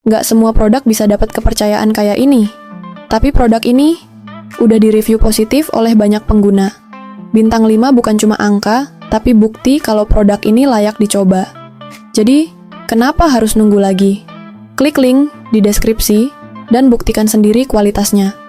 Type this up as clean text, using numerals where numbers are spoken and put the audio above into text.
nggak semua produk bisa dapat kepercayaan kayak ini. Tapi produk ini udah di-review positif oleh banyak pengguna. Bintang 5 bukan cuma angka, tapi bukti kalau produk ini layak dicoba. Jadi, kenapa harus nunggu lagi? Klik link di deskripsi dan buktikan sendiri kualitasnya.